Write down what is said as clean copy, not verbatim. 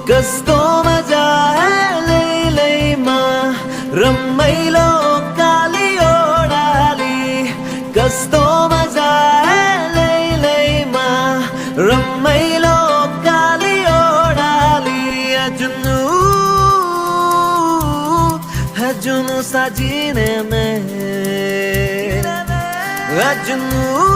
कस्तो मजा है लैलैमा रमाइलो काली ओडाली कस्तो मजा है लैलैमा रमाइलो काली ओडाली जुनू साजिने में जुनू